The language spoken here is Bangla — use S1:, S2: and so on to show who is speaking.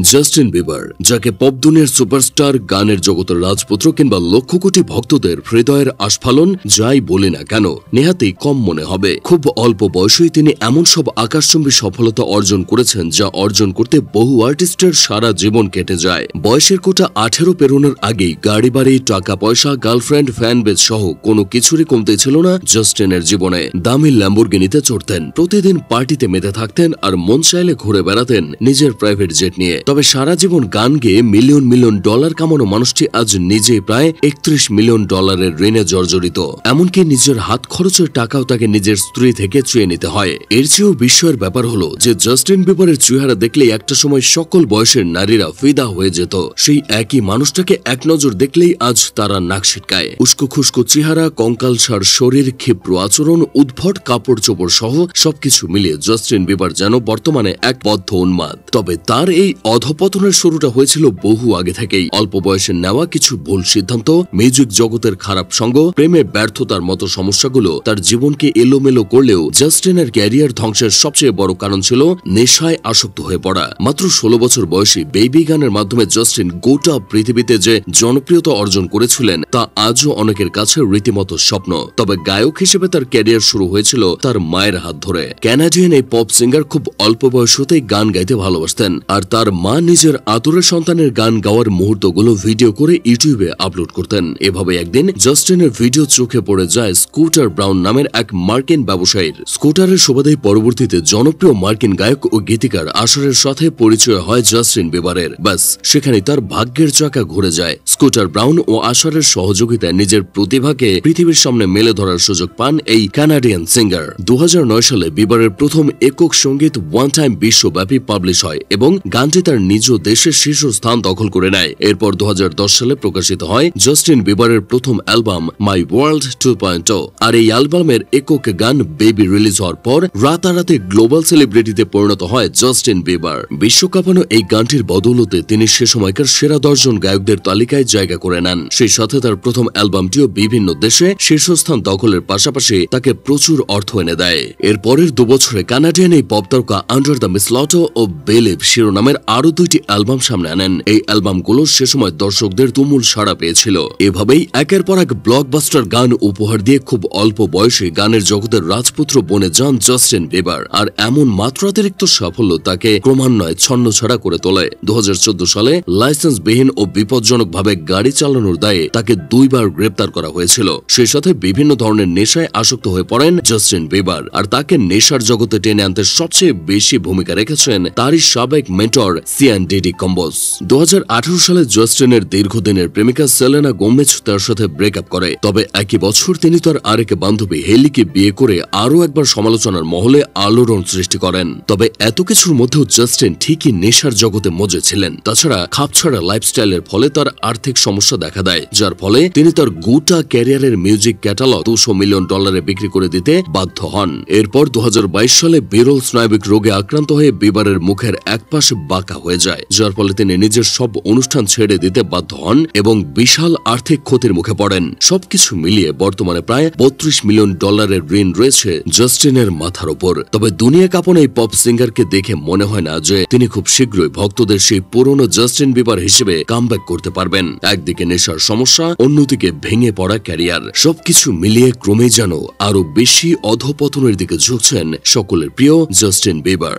S1: জাস্টিন বিবার, যাকে পপ দুনিয়ার সুপারস্টার, গানের জগতের রাজপুত্র কিংবা লক্ষ কোটি ভক্তদের হৃদয়ের আস্ফালন, যাই বলি না কেন নেহাতেই কম মনে হবে। খুব অল্প বয়সেই তিনি এমন সব আকাশচুম্বী সফলতা অর্জন করেছেন যা অর্জন করতে বহু আর্টিস্টের সারা জীবন কেটে যায়। বয়সের কোটা 18 পেরোনোর আগেই গাড়ি বাড়ি, টাকা পয়সা, গার্লফ্রেন্ড, ফ্যান বেজ সহ কোনো কিছুরই কমতে ছিল না জাস্টিনের জীবনে। দামি ল্যাম্বরগিনিতে চড়তেন, প্রতিদিন পার্টিতে মেতে থাকতেন আর মন চাইলে ঘুরে বেড়াতেন নিজের প্রাইভেট জেট নিয়ে। তবে সারা জীবন গান গেয়ে মিলিয়ন মিলিয়ন ডলার কামানো মানুষটি আজ নিজেই প্রায় 31 মিলিয়ন ডলারের ঋণে জর্জরিত। এমনকি নিজের হাত খরচের টাকাও তাকে নিজের স্ত্রী থেকে চেয়ে নিতে হয়। এর চেয়েও বিস্ময়ের ব্যাপার হলো যে জাস্টিন বিবারের চেহারা দেখলেই একটা সময় সকল বয়সের নারীরা ফিদা হয়ে যেত। সেই একই মানুষটাকে এক নজর দেখলেই আজ তারা নাক ছিটকায়। উস্কো খুস্কো চেহারা, কঙ্কালসার শরীর, ক্ষিপ্র আচরণ, উদ্ভট কাপড় চোপড় সহ সবকিছু মিলিয়ে জাস্টিন বিবার যেন বর্তমানে এক বদ্ধ উন্মাদ। তবে তার এই অধপতনের শুরুটা হয়েছিল বহু আগে থেকেই। অল্প বয়সে নেওয়া কিছু ভুল সিদ্ধান্ত, মিউজিক জগতের খারাপ সঙ্গ, প্রেমে ব্যর্থতার মতো সমস্যাগুলো তার জীবনকে এলোমেলো করলেও জাস্টিনের ক্যারিয়ার ধ্বংসের সবচেয়ে বড় কারণ ছিল নেশায় আসক্ত হয়ে পড়া। মাত্র 16 বছর বয়সী বেবি গানের মাধ্যমে জাস্টিন গোটা পৃথিবীতে যে জনপ্রিয়তা অর্জন করেছিলেন তা আজও অনেকের কাছে রীতিমতো স্বপ্ন। তবে গায়ক হিসেবে তার ক্যারিয়ার শুরু হয়েছিল তার মায়ের হাত ধরে। ক্যানাডিয়ান এই পপ সিঙ্গার খুব অল্প বয়স হতেই গান গাইতে ভালোবাসতেন, আর তার মা নিজের আদরের সন্তানের গান গাওয়ার মুহূর্তগুলো ভিডিও করে ইউটিউবে আপলোড করতেন। এভাবে একদিন জাস্টিনের ভিডিও চোখে পড়ে যায় স্কুটার ব্রাউন নামের এক মার্কিন ব্যবসায়ীর। স্কুটারের সুবাদেই পরবর্তীতে জনপ্রিয় মার্কিন গায়ক ও গীতিকার আশারের সাথে পরিচয় হয় জাস্টিন বিবারের। ব্যাস, সেখানে তার ভাগ্যের চাকা ঘুরে যায়। স্কুটার ব্রাউন ও আশারের সহযোগিতায় নিজের প্রতিভাকে পৃথিবীর সামনে মেলে ধরার সুযোগ পান এই কানাডিয়ান সিঙ্গার। 2009 সালে বিবারের প্রথম একক সঙ্গীত ওয়ান টাইম বিশ্বব্যাপী পাবলিশ হয় এবং গানটি তার নিজ দেশের শীর্ষস্থান দখল করে নেয়। এরপর 2010 সালে প্রকাশিত হয় জাস্টিন বিবারের প্রথম অ্যালবাম মাই ওয়ার্ল্ড 2.0। আর এই অ্যালবামের একক গান বেবি রিলিজ হওয়ার পর রাতারাতি গ্লোবাল সেলিব্রিটিতে পরিণত হয় জাস্টিন বিবার। বিশ্বকাপানো এই গানটির বদৌলতে তিনি সে সময়কার সেরা 10 জন গায়কদের তালিকায় জায়গা করে নেন। সেই সাথে তার প্রথম অ্যালবামটিও বিভিন্ন দেশে শীর্ষস্থান দখলের পাশাপাশি তাকে প্রচুর অর্থ এনে দেয়। এর পরের 2 বছরে কানাডিয়ান এই পপ তারকা আন্ডার দ্য মিসলাটো ও বেলিভ শিরোনামের আরো 2টি অ্যালবাম সামনে আনেন। এই অ্যালবামগুলো সে সময় দর্শকদের তুমুল সাড়া পেয়েছিল। এভাবেই একের পর এক ব্লকবাস্টার গান উপহার দিয়ে খুব অল্প বয়সে গানের জগতের রাজপুত্র বনে যান জাস্টিন বিবার। আর এমন মাত্রাতিরিক্ত সাফল্য তাকে ক্রমান্বয়ে ছন্নছাড়া করে তোলে। 2014 সালে লাইসেন্সবিহীন ও বিপজ্জনকভাবে গাড়ি চালানোর দায়ে তাকে 2 বার গ্রেপ্তার করা হয়েছিল। সেই সাথে বিভিন্ন ধরনের নেশায় আসক্ত হয়ে পড়েন জাস্টিন বিবার। আর তাকে নেশার জগতে টেনে আনতে সবচেয়ে বেশি ভূমিকা রেখেছেন তারই সাবেক মেন্টর সিয়ান ডিডি কম্বোস। 2018 সালে জাস্টিনের দীর্ঘদিনের প্রেমিকা সেলেনা গোমেজ তার সাথে ব্রেকআপ করে। তবে একই বছর তিনি তার আরেক বান্ধবী হেলিকে বিয়ে করে আরও একবার সমালোচনার মহলে আলোড়ন সৃষ্টি করেন। তবে এত কিছুর মধ্যেও জাস্টিন ঠিকই নেশার জগতে মজে ছিলেন। তাছাড়া খাপছাড়া লাইফস্টাইলের ফলে তার আর্থিক সমস্যা দেখা দেয়, যার ফলে তিনি তার গোটা ক্যারিয়ারের মিউজিক ক্যাটালগ $200 মিলিয়ন বিক্রি করে দিতে বাধ্য হন। এরপর 2022 সালে বিরল স্নায়বিক রোগে আক্রান্ত হয়ে বিবারের মুখের একপাশ বাঁকা হয়ে যায়, যার ফলে তিনি নিজের সব অনুষ্ঠান ছেড়ে দিতে বাধ্য হন এবং বিশাল আর্থিক ক্ষতির মুখে পড়েন। সবকিছু মিলিয়ে বর্তমানে প্রায় $32 মিলিয়ন ঋণ রয়েছে জাস্টিনের মাথার উপর। তবে দুনিয়া কাঁপানো এই পপ সিঙ্গারকে দেখে মনে হয় না যে তিনি খুব শীঘ্রই ভক্তদের সেই পুরনো জাস্টিন বিবার হিসেবে কামব্যাক করতে পারবেন। একদিকে নেশার সমস্যা, অন্যদিকে ভেঙে পড়া ক্যারিয়ার, সবকিছু মিলিয়ে ক্রমেই যেন আরো বেশি অধপতনের দিকে ঝুঁকছেন সকলের প্রিয় জাস্টিন বিবার।